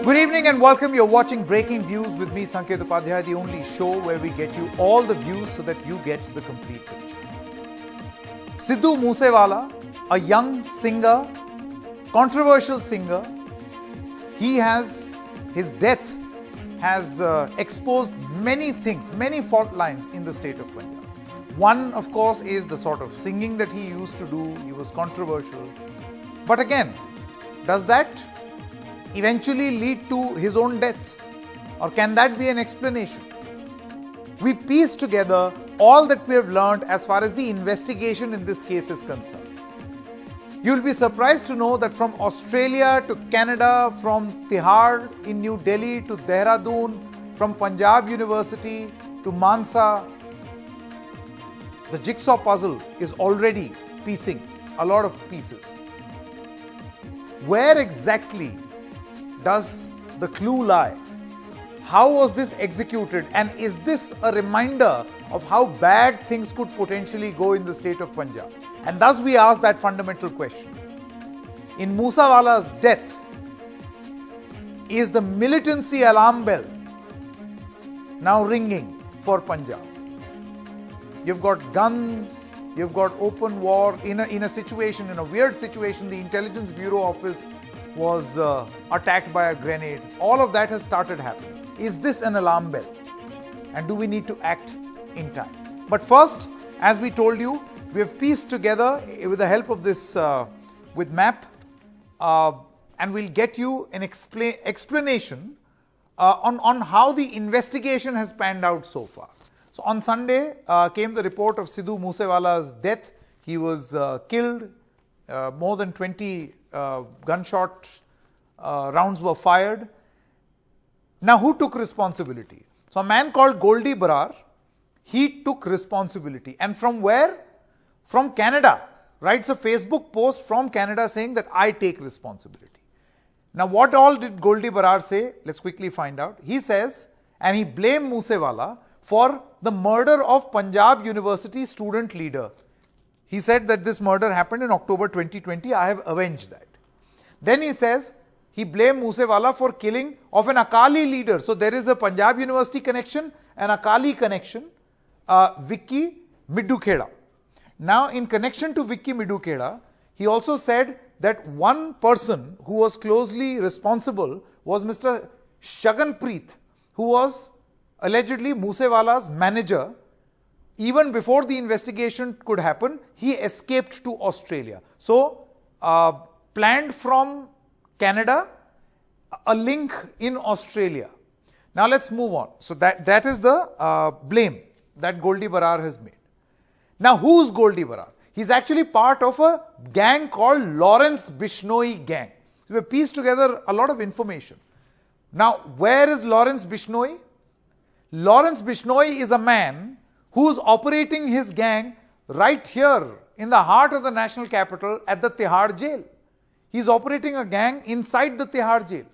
Good evening and welcome. You're watching Breaking Views with me, Sanket Upadhyay, the only show where we get you all the views so that you get the complete picture. Sidhu Moose Wala, a young singer, controversial singer, his death has exposed many things, many fault lines in the state of Punjab. One, of course, is the sort of singing that he used to do. He was controversial. But again, does that eventually lead to his own death? Or can that be an explanation? We piece together all that we have learned as far as the investigation in this case is concerned. You'll be surprised to know that from Australia to Canada, from Tihar in New Delhi to Dehradun, from Punjab University to Mansa, the jigsaw puzzle is already piecing a lot of pieces. Where exactly does the clue lie? How was this executed? And is this a reminder of how bad things could potentially go in the state of Punjab? And thus we ask that fundamental question. In Moose Wala's death, is the militancy alarm bell now ringing for Punjab? You've got guns, you've got open war. In a weird situation, the Intelligence Bureau office was attacked by a grenade. All of that has started happening. Is this an alarm bell? And do we need to act in time? But first, as we told you, we have pieced together with the help of this with map, and we'll get you an explanation on how the investigation has panned out so far. So on Sunday came the report of Sidhu Moose Wala's death. He was killed. More than 20 gunshot rounds were fired. Now, who took responsibility? So a man called Goldie Barar, he took responsibility. And from where? From Canada. Writes a Facebook post from Canada saying that I take responsibility. Now, what all did Goldie Barar say? Let's quickly find out. He says, and he blamed Moose Wala for the murder of Punjab University student leader. He said that this murder happened in October 2020. I have avenged that. Then he says he blamed Moose Wala for killing of an Akali leader. So there is a Punjab University connection, an Akali connection, Vicky Middukheda. Now, in connection to Vicky Middukheda, he also said that one person who was closely responsible was Mr. Shaganpreet, who was allegedly Moose Wala's manager. Even before the investigation could happen, he escaped to Australia. So, planned from Canada, a link in Australia. Now, let's move on. So, that is the blame that Goldie Barar has made. Now, who's Goldie Barar? He's actually part of a gang called Lawrence Bishnoi gang. So, we have pieced together a lot of information. Now, where is Lawrence Bishnoi? Lawrence Bishnoi is a man who's operating his gang right here in the heart of the national capital at the Tihar jail. He's operating a gang inside the Tihar jail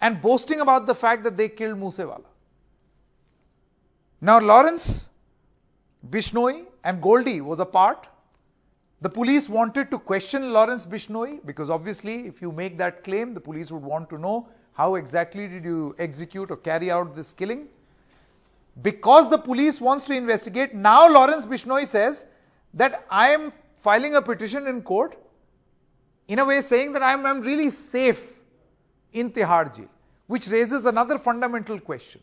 and boasting about the fact that they killed Moose Wala. Now, Lawrence Bishnoi and Goldie was apart. The police wanted to question Lawrence Bishnoi because obviously if you make that claim, the police would want to know how exactly did you execute or carry out this killing. Because the police wants to investigate, now Lawrence Bishnoi says that I am filing a petition in court, in a way saying that I am really safe in Tihar jail, which raises another fundamental question.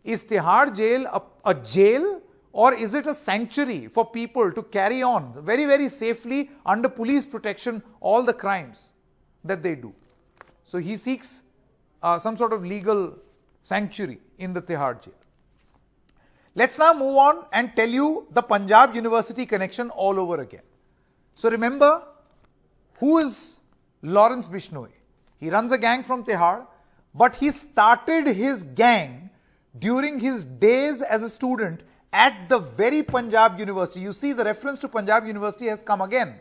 Is Tihar jail a jail, or is it a sanctuary for people to carry on very, very safely under police protection all the crimes that they do? So he seeks some sort of legal sanctuary in the Tihar jail. Let's now move on and tell you the Punjab University connection all over again. So remember, who is Lawrence Bishnoi? He runs a gang from Tihar, but he started his gang during his days as a student at the very Punjab University. You see, the reference to Punjab University has come again.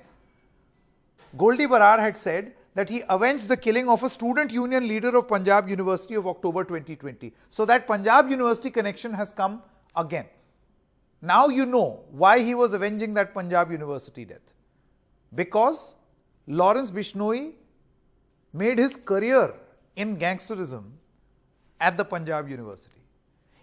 Goldie Barar had said that he avenged the killing of a student union leader of Punjab University of October 2020. So that Punjab University connection has come again. Now you know why he was avenging that Punjab University death. Because Lawrence Bishnoi made his career in gangsterism at the Punjab University.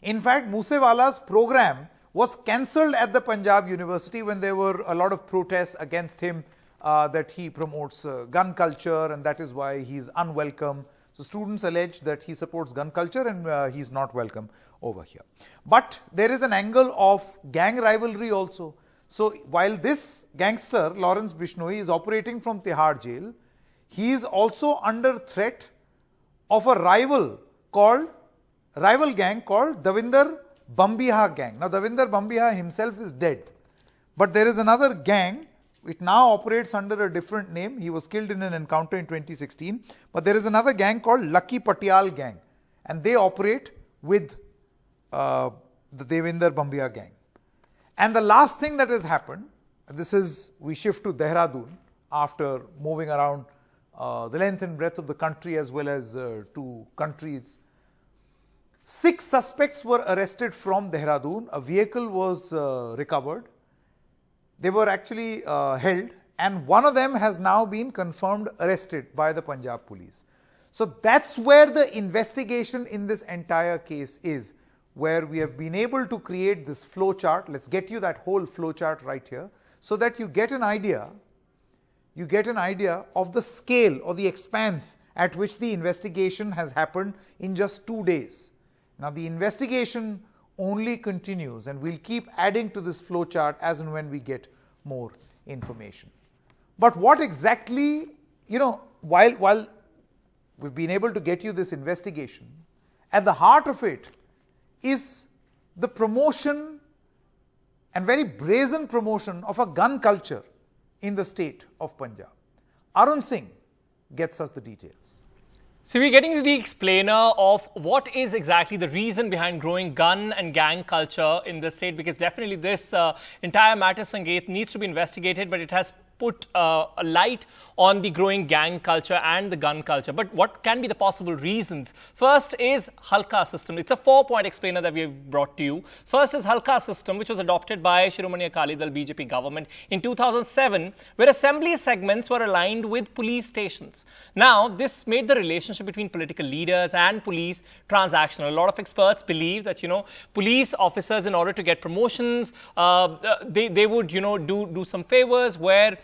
In fact, Moose Wala's program was cancelled at the Punjab University when there were a lot of protests against him that he promotes gun culture and that is why he is unwelcome. So students allege that he supports gun culture and he is not welcome over here. But there is an angle of gang rivalry also. So while this gangster, Lawrence Bishnoi, is operating from Tihar jail, he is also under threat of a rival gang called Davinder Bambiha gang. Now Davinder Bambiha himself is dead, but there is another gang. It now operates under a different name. He was killed in an encounter in 2016, but there is another gang called Lucky Patial gang, and they operate with the Davinder Bambiha gang. And the last thing that has happened, we shift to Dehradun after moving around the length and breadth of the country as well as two countries. 6 suspects were arrested from Dehradun. A vehicle was recovered. They were actually held, and one of them has now been confirmed arrested by the Punjab police. So that's where the investigation in this entire case is, where we have been able to create this flow chart. Let's get you that whole flow chart right here so that you get an idea of the scale or the expanse at which the investigation has happened in just 2 days. Now the investigation only continues and we'll keep adding to this flow chart as and when we get more information. But what exactly, while we've been able to get you this investigation, at the heart of it is the promotion and very brazen promotion of a gun culture in the state of Punjab. Arun Singh gets us the details. So we're getting to the explainer of what is exactly the reason behind growing gun and gang culture in the state, because definitely this entire matter, Sangeet, needs to be investigated, but it has put a light on the growing gang culture and the gun culture. But what can be the possible reasons? First is Halka system. It's a 4-point explainer that we have brought to you. First is Halka system, which was adopted by Shiromani Akali Dal BJP government in 2007, where assembly segments were aligned with police stations. Now, this made the relationship between political leaders and police transactional. A lot of experts believe that, police officers, in order to get promotions, they would, do some favors where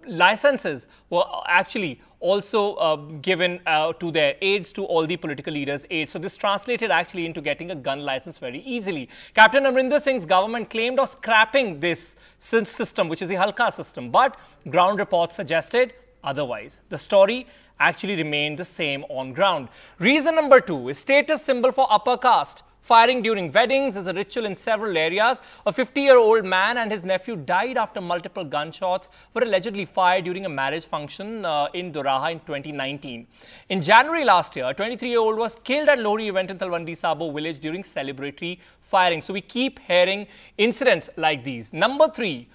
licenses were actually also given to their aides, to all the political leaders' aides. So this translated actually into getting a gun license very easily. Captain Amrinder Singh's government claimed of scrapping this system, which is the Halka system, but ground reports suggested otherwise. The story actually remained the same on ground. Reason number 2 is status symbol for upper caste. Firing during weddings is a ritual in several areas. A 50-year-old man and his nephew died after multiple gunshots were allegedly fired during a marriage function in Doraha in 2019. In January last year, a 23-year-old was killed at Lohri event in Talwandi Sabo village during celebratory firing. So we keep hearing incidents like these. Number 3,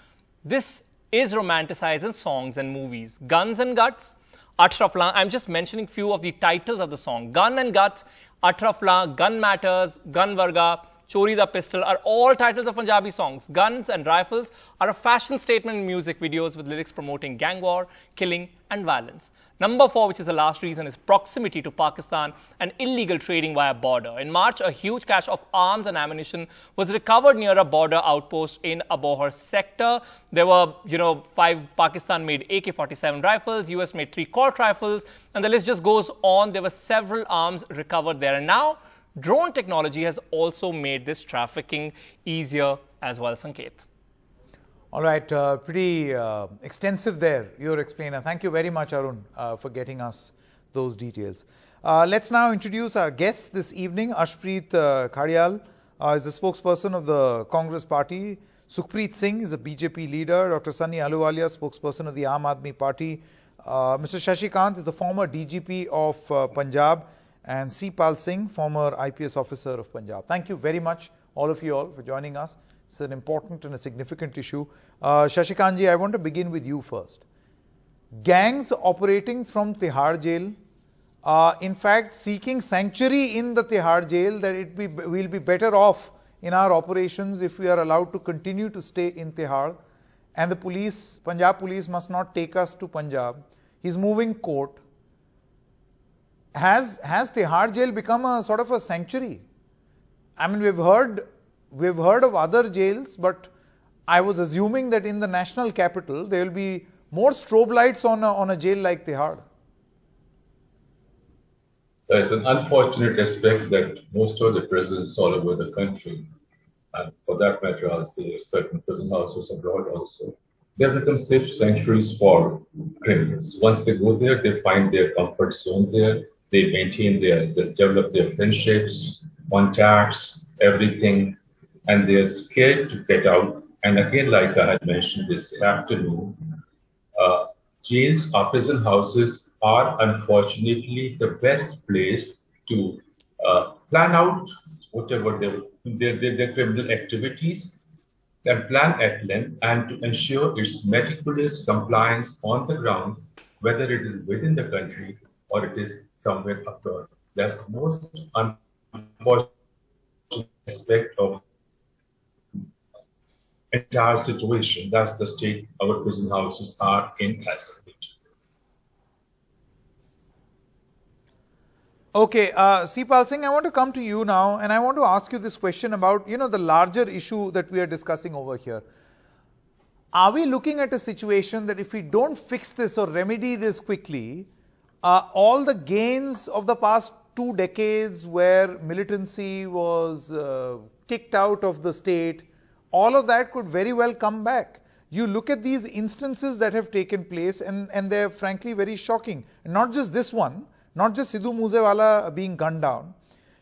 this is romanticized in songs and movies. Guns and Guts, Atrafla. I'm just mentioning few of the titles of the song. Gun and Guts, Atrafla, Gun Matters, Gun Varga, Chori da Pistol are all titles of Punjabi songs. Guns and rifles are a fashion statement in music videos with lyrics promoting gang war, killing and violence. Number 4, which is the last reason, is proximity to Pakistan and illegal trading via border. In March, a huge cache of arms and ammunition was recovered near a border outpost in Abohar sector. There were, 5 Pakistan-made AK-47 rifles, US-made 3 Colt rifles, and the list just goes on. There were several arms recovered there. And now, drone technology has also made this trafficking easier as well, Sanket. All right, pretty extensive there, your explainer. Thank you very much, Arun, for getting us those details. Let's now introduce our guests this evening. Ashpreet Khadial is the spokesperson of the Congress Party. Sukhpreet Singh is a BJP leader. Dr. Sunny Ahluwalia, spokesperson of the Aam Aadmi Party. Mr. Shashikant is the former DGP of Punjab. And C. Pal Singh, former IPS officer of Punjab. Thank you very much, all of you all, for joining us. It's an important and a significant issue. Shashikantji, I want to begin with you first. Gangs operating from Tihar jail are in fact seeking sanctuary in the Tihar jail, that we'll be better off in our operations if we are allowed to continue to stay in Tihar, and the police, Punjab police, must not take us to Punjab. He's moving court. has Tihar jail become a sort of a sanctuary? I mean, we've heard of other jails, but I was assuming that in the national capital there will be more strobe lights on a jail like Tihar. So it's an unfortunate aspect that most of the prisons all over the country, and for that matter, I'll say certain prison houses abroad also, they have become safe sanctuaries for criminals. Once they go there, they find their comfort zone there. They maintain they develop their friendships, contacts, everything, and they're scared to get out. And again, like I had mentioned this afternoon, jails or prison houses are unfortunately the best place to plan out whatever their criminal activities and plan at length and to ensure its meticulous compliance on the ground, whether it is within the country or it is somewhere abroad. That's the most unfortunate aspect of entire situation. That's the state our prison houses are in as of yet. Okay, Sipal Singh, I want to come to you now and I want to ask you this question about, the larger issue that we are discussing over here. Are we looking at a situation that if we don't fix this or remedy this quickly, all the gains of the past 2 decades where militancy was kicked out of the state, all of that could very well come back? You look at these instances that have taken place and they're frankly very shocking. And not just this one, not just Sidhu Moose Wala being gunned down.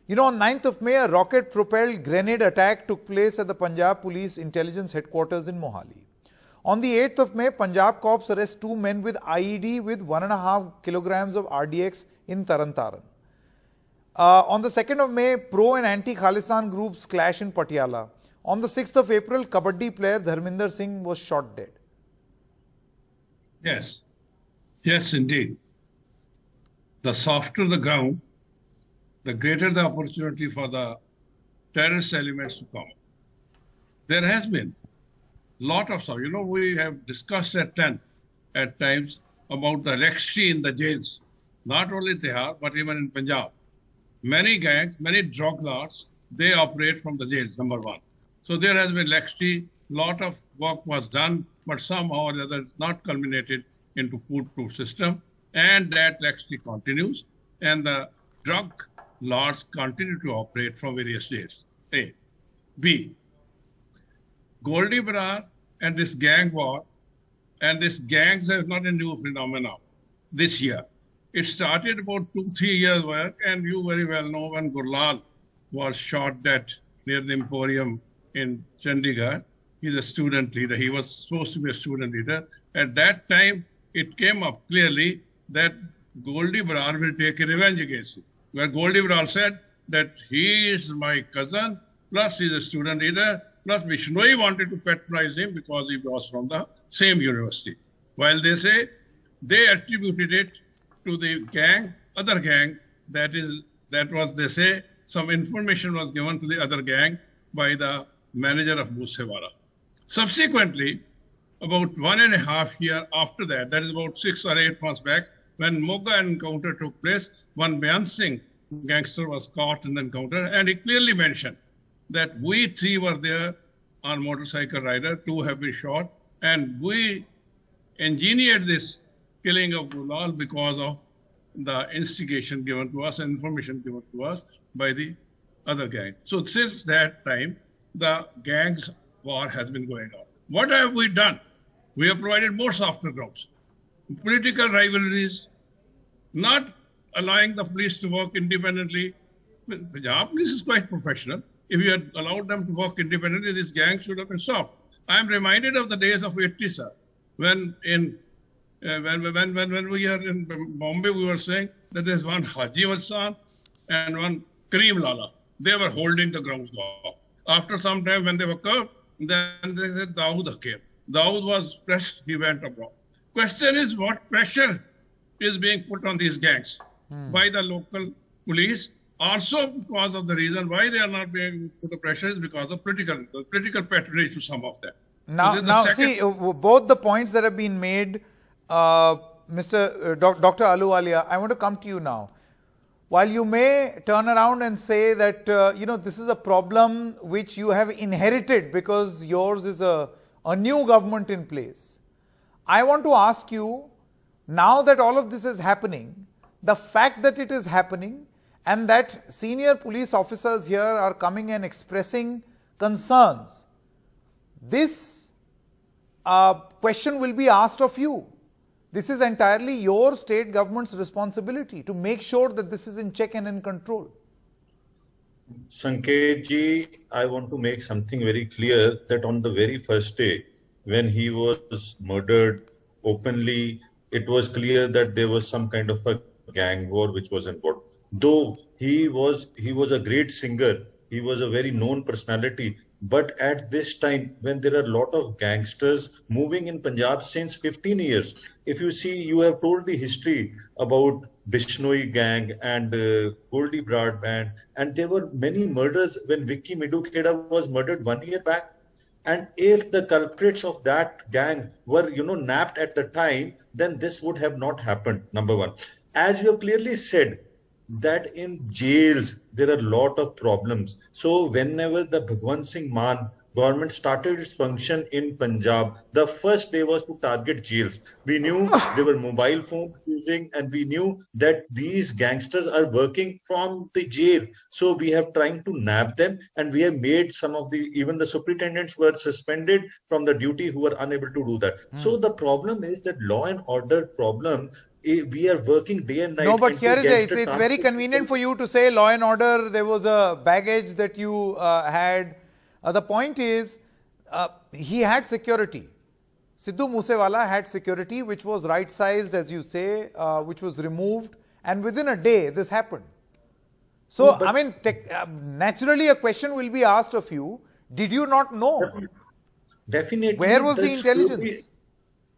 On 9th of May, a rocket-propelled grenade attack took place at the Punjab Police Intelligence Headquarters in Mohali. On the 8th of May, Punjab Cops arrest 2 men with IED with 1.5 kilograms of RDX in Tarantaran. On the 2nd of May, pro and anti-Khalistan groups clash in Patiala. On the 6th of April, Kabaddi player Dharminder Singh was shot dead. Yes, indeed. The softer the ground, the greater the opportunity for the terrorist elements to come. There has been a lot of stuff. We have discussed at length at times about the laxity in the jails, not only Tihar, but even in Punjab. Many gangs, many drug lords, they operate from the jails, number one. So there has been laxity, lot of work was done, but somehow or other it's not culminated into foolproof system. And that laxity continues, and the drug lords continue to operate from various jails. A. B. Goldie Brar and this gang war, and this gangs is not a new phenomenon this year. It started about 2-3 years back, and you very well know when Gurlal was shot dead near the Emporium in Chandigarh. He's a student leader. He was supposed to be a student leader. At that time, it came up clearly that Goldie Brar will take a revenge against him. Where Goldie Brar said that he is my cousin, plus he's a student leader, plus Bishnoi wanted to patronize him because he was from the same university. While they say they attributed it to the gang, other gang, that was, they say, some information was given to the other gang by the manager of Moose Wala. Subsequently, about 1.5 years after that, that is about 6 or 8 months back, when Moga encounter took place, one Bayan Singh gangster was caught in the encounter, and he clearly mentioned that we 3 were there on motorcycle rider, 2 have been shot, and we engineered this killing of Gulal because of the instigation given to us and information given to us by the other gang. So since that time, the gangs war has been going on. What have we done? We have provided more softer grounds. Political rivalries, not allowing the police to work independently. Punjab police is quite professional. If you had allowed them to work independently, this gang should have been stopped. I am reminded of the days of 80s, sir, when we are in Bombay, we were saying that there's one Haji Walsan and one Kareem Lala. They were holding the grounds off. After some time, when they were curved, then they said Dawood came. Dawood was pressed, he went abroad. Question is, what pressure is being put on these gangs by the local police? Also, because of the reason why they are not being put the pressure is because of political patronage to some of them. Now see, both the points that have been made, Dr. Ahluwalia, I want to come to you now. while you may turn around and say that, this is a problem which you have inherited because yours is a new government in place, I want to ask you, now that all of this is happening, the fact that it is happening and that senior police officers here are coming and expressing concerns, this question will be asked of you. This is entirely your state government's responsibility to make sure that this is in check and in control. Sanket ji, I want to make something very clear that on the very first day, when he was murdered openly, it was clear that there was some kind of a gang war which was involved. Though he was a great singer, he was a very known personality. But at this time, when there are a lot of gangsters moving in Punjab since 15 years, if you see, you have told the history about Bishnoi gang and Goldie Broadband, and there were many murders when Vicky Midukeda was murdered 1 year back. And if the culprits of that gang were, napped at the time, then this would have not happened, number one. As you have clearly said, that in jails, there are a lot of problems. So whenever the Bhagwan Singh Maan government started its function in Punjab, the first day was to target jails. We knew there were mobile phones using, and we knew that these gangsters are working from the jail. So we have trying to nab them, and we have made even the superintendents were suspended from the duty who were unable to do that. So the problem is that law and order problem. We are working day and night. No, but here it's very convenient for you to say law and order, there was a baggage that you had. The point is, he had security. Sidhu Moose Wala had security, which was right-sized, as you say, which was removed, and within a day, this happened. So, naturally a question will be asked of you, did you not know? Definitely. Where was the intelligence?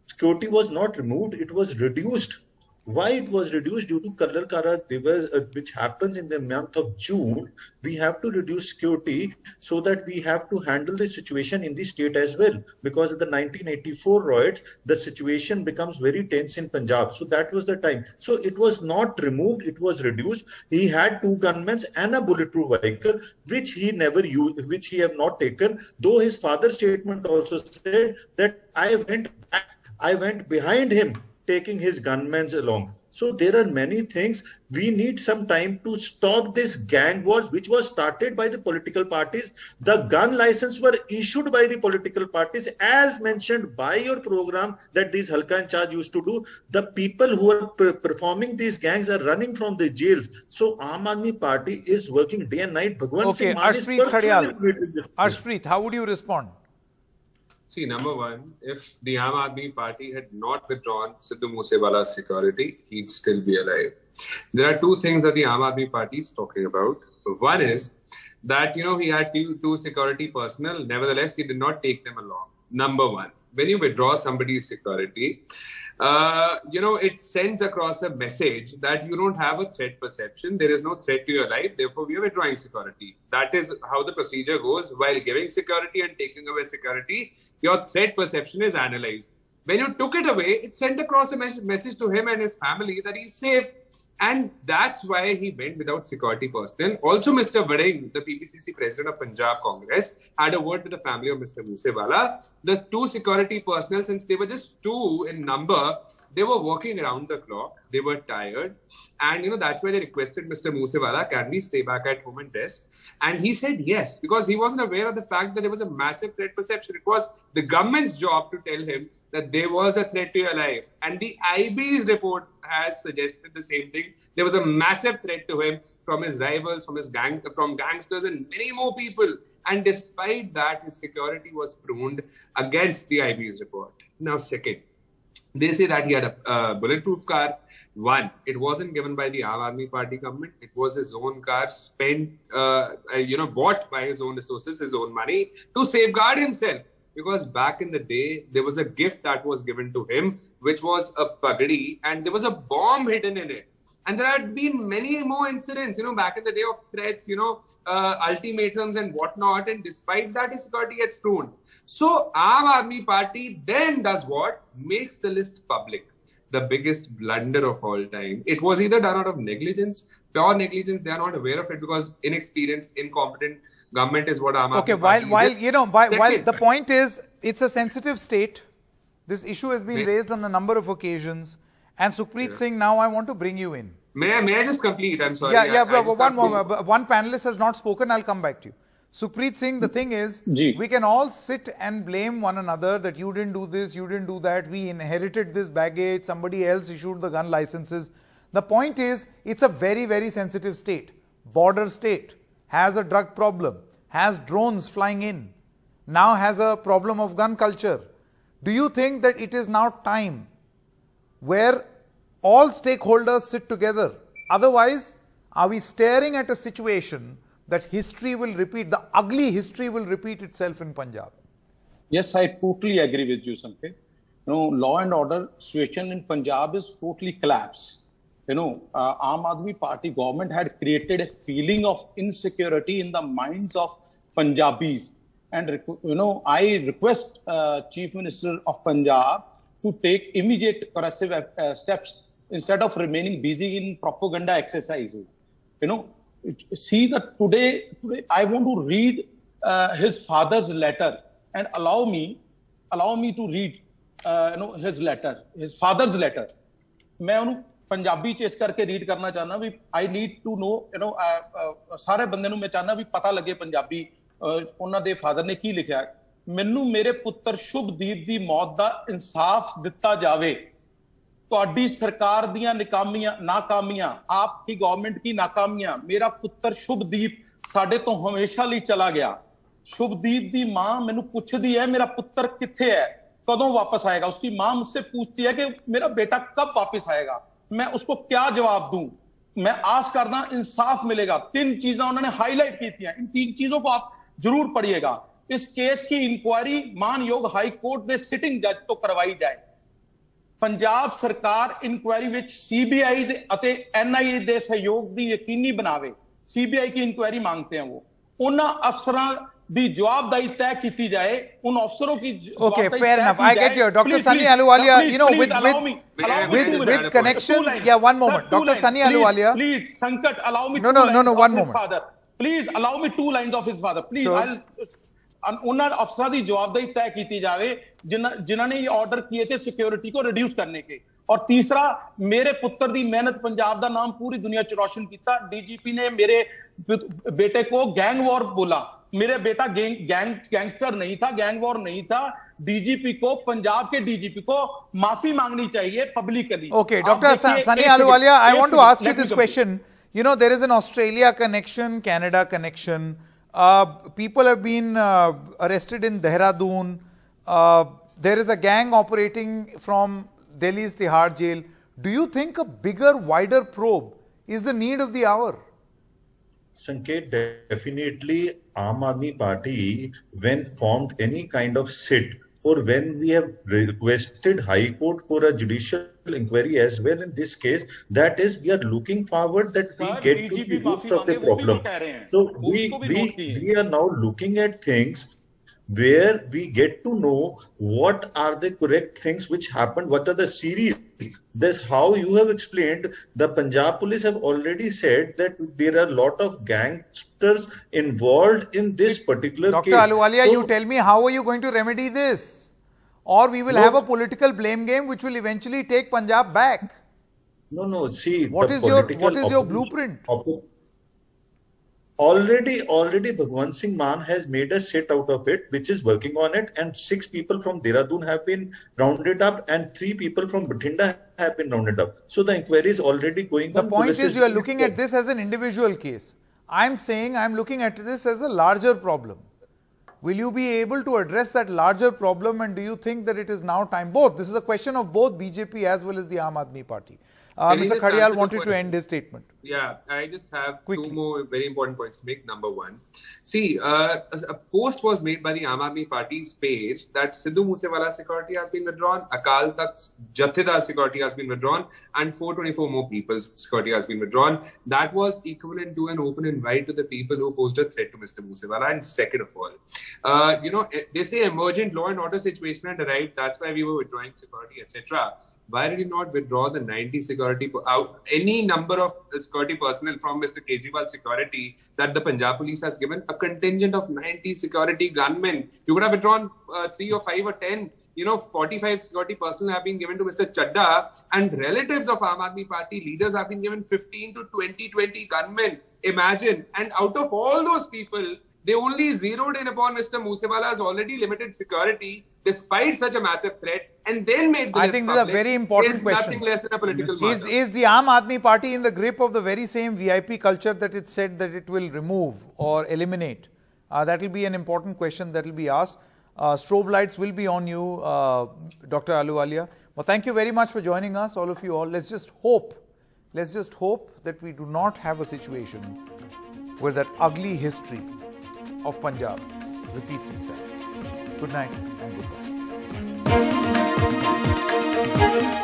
Security was not removed, it was reduced. Why it was reduced? Due to Color Kara Divas, which happens in the month of June, we have to reduce security so that we have to handle the situation in the state as well. Because of the 1984 riots, the situation becomes very tense in Punjab. So that was the time. So it was not removed, it was reduced. He had 2 gunmen and a bulletproof vehicle, which he never used, which he have not taken. Though his father's statement also said that I went behind him, taking his gunmen along. So there are many things. We need some time to stop this gang wars, which was started by the political parties. The gun license were issued by the political parties, as mentioned by your program that these Halka in charge used to do. The people who are performing these gangs are running from the jails. So Aam Aadmi Party is working day and night. Bhagwan Singh Maan is Arshpreet, how would you respond? See, number one, if the Aam Aadmi Party had not withdrawn Sidhu Moose Wala's security, he'd still be alive. There are 2 things that the Aam Aadmi Party is talking about. One is that, he had two security personnel. Nevertheless, he did not take them along. Number one, when you withdraw somebody's security, it sends across a message that you don't have a threat perception. There is no threat to your life. Therefore, we are withdrawing security. That is how the procedure goes. While giving security and taking away security, your threat perception is analyzed. When you took it away, it sent across a message to him and his family that he's safe. And that's why he went without security personnel. Also, Mr. Vading, the PPCC president of Punjab Congress, had a word with the family of Mr. Moose Wala. The 2 security personnel, since they were just 2 in number, they were working around the clock. They were tired. And, that's why they requested Mr. Moose Wala, can we stay back at home and rest? And he said yes, because he wasn't aware of the fact that there was a massive threat perception. It was the government's job to tell him that there was a threat to your life. And the IB's report has suggested the same thing. There was a massive threat to him from his rivals, from gangsters and many more people. And despite that, his security was pruned against the IB's report. Now, second, they say that he had a bulletproof car. One, it wasn't given by the Aam Aadmi Party government. It was his own car, spent, bought by his own resources, his own money to safeguard himself. Because back in the day, there was a gift that was given to him, which was a pagadi, and there was a bomb hidden in it. And there had been many more incidents, back in the day of threats, ultimatums and whatnot. And despite that, his security gets pruned. So Aam Aadmi Party then does what? Makes the list public. the biggest blunder of all time. It was either done out of negligence, pure negligence. They are not aware of it because inexperienced, incompetent government is what Aam Okay, Aadmi Party while is. you know, while Second, the point is, it's a sensitive state. This issue has been raised on a number of occasions. And Sukhpreet Singh, now I want to bring you in. May I just complete? I'm sorry. One panelist has not spoken. I'll come back to you. Sukhpreet Singh, the thing is, we can all sit and blame one another that you didn't do this, you didn't do that, we inherited this baggage, somebody else issued the gun licenses. The point is, it's a very, very sensitive state. Border state, has a drug problem, has drones flying in, now has a problem of gun culture. Do you think that it is now time where all stakeholders sit together? Otherwise, are we staring at a situation that history will repeat, the ugly history will repeat itself in Punjab? Yes, I totally agree with you, Sanket. Law and order situation in Punjab is totally collapsed. Aam Aadmi Party government had created a feeling of insecurity in the minds of Punjabis. And, I request Chief Minister of Punjab to take immediate corrective steps instead of remaining busy in propaganda exercises. See that today I want to read his father's letter, and allow me to read his letter, his father's letter. मैं उन्हें पंजाबी च इस करके read करना चाहना भी I need to know, सारे बंदे ਨੂੰ मैं चाहना भी पता लगे पंजाबी ਉਹਨਾਂ ਦੇ ਫਾਦਰ ਨੇ ਕੀ ਲਿਖਿਆ। ਮੈਨੂੰ ਮੇਰੇ ਪੁੱਤਰ ਸ਼ੁਭਦੀਪ ਦੀ ਮੌਤ ਦਾ ਇਨਸਾਫ ਦਿੱਤਾ ਜਾਵੇ। ਤੁਹਾਡੀ ਸਰਕਾਰ ਦੀਆਂ ਨਾਕਾਮੀਆਂ ਆਪकी गवर्नमेंट की नाकामियां, मेरा पुत्र शुभदीप ਸਾਡੇ ਤੋਂ ਹਮੇਸ਼ਾ ਲਈ ਚਲਾ ਗਿਆ। शुभदीप ਦੀ ਮਾਂ ਮੈਨੂੰ ਪੁੱਛਦੀ ਹੈ मेरा पुत्र किथे है, कदों वापस आएगा। उसकी मां मुझसे पूछती है कि मेरा बेटा कब वापस आएगा, मैं उसको क्या जवाब दूं। मैं आस करना इंसाफ मिलेगा। 3 चीजें उन्होंने हाईलाइट की थी, इन 3 चीजों को आप जरूर पढ़िएगा। इस केस की इंक्वायरी मानयोग हाई कोर्ट ਦੇ सिटिंग जज ਤੋਂ ਕਰਵਾਈ ਜਾਏ। ਪੰਜਾਬ ਸਰਕਾਰ ਇਨਕੁਆਇਰੀ ਵਿੱਚ सीबीआई ਦੇ ਅਤੇ एनआईए ਦੇ ਸਹਿਯੋਗ ਦੀ ਯਕੀਨੀ ਬਣਾਵੇ। सीबीआई की इंक्वायरी मांगते हैं वो। ਉਹਨਾਂ ਅਫਸਰਾਂ ਦੀ ਜਵਾਬਦਾਰੀ ਤੈਅ ਕੀਤੀ ਜਾਏ। उन अफसरों की Okay, fair enough. I get you. Dr. Sunny Ahluwalia, with connections. Yeah, one moment. Dr. Sunny Ahluwalia. Please, Sankat, allow me. No, one moment. Please allow me 2 lines of his father. Please, ਉਹਨਾਂ ਅਫਸਰਾਂ ਦੀ ਜਵਾਬਦਾਰੀ ਤੈਅ ਕੀਤੀ ਜਾਵੇ ਜਿਨ੍ਹਾਂ ਨੇ ਇਹ order किए थे सिक्योरिटी को रिड्यूस करने के। और तीसरा, मेरे पुत्र दी मेहनत पंजाब दा नाम पूरी दुनिया च रोशन किया। डीजीपी ने मेरे बेटे को गैंग वॉर बोला। मेरे बेटा गैंगस्टर नहीं था, गैंग वॉर नहीं था। डीजीपी को, पंजाब के डीजीपी को माफी मांगनी चाहिए publicly. Okay, Dr. Sunny Ahluwalia, I want to ask you this question. There is an Australia connection, Canada connection. People have been arrested in Dehradun. There is a gang operating from Delhi's Tihar jail. Do you think a bigger, wider probe is the need of the hour? Sanket, definitely Aam Aadmi Party, when formed any kind of sit, or when we have requested High Court for a judicial inquiry as well in this case, that is, we are looking forward that we get to the roots of the problem. So we are now looking at things where we get to know what are the correct things which happened, what are the series. That's how you have explained. The Punjab police have already said that there are a lot of gangsters involved in this particular case. Dr. Ahluwalia, you tell me, how are you going to remedy this? Or we will have a political blame game which will eventually take Punjab back. No. See, what is your blueprint? Already Bhagwan Singh Maan has made a sit out of it, which is working on it, and 6 people from Dehradun have been rounded up and 3 people from Bathinda have been rounded up. So the inquiry is already going on. The point is, you are looking at this as an individual case. I'm saying I'm looking at this as a larger problem. Will you be able to address that larger problem, and do you think that it is now time? Both. This is a question of both BJP as well as the Aam Aadmi Party. Mr. Khadiyal wanted to end his statement. Yeah, I just have quickly 2 more very important points to make. Number 1, see, a post was made by the Aam Aadmi Party's page that Sidhu Moose Wala security has been withdrawn, Akal Takht's Jathedar security has been withdrawn, and 424 more people's security has been withdrawn. That was equivalent to an open invite to the people who posed a threat to Mr. Moose Wala. And second of all, they say emergent law and order situation had arrived. That's why we were withdrawing security, etc. why did he not withdraw the 90 any number of security personnel from Mr. Kejriwal's security that the Punjab police has given? A contingent of 90 security gunmen. You could have withdrawn 3 or 5 or 10. 45 security personnel have been given to Mr. Chadda, and relatives of Aam Aadmi Party leaders have been given 15 to 20 gunmen. Imagine. And out of all those people, they only zeroed in upon Mr. Moose Wala's already limited security, despite such a massive threat, and then made the I think these are very important questions. Nothing less than a political matter. Is the Aam Aadmi Party in the grip of the very same VIP culture that it said that it will remove or eliminate? That will be an important question that will be asked. Strobe lights will be on you, Dr. Ahluwalia. Well, thank you very much for joining us, all of you all. Let's just hope that we do not have a situation where that ugly history of Punjab repeats itself. Good night and goodbye.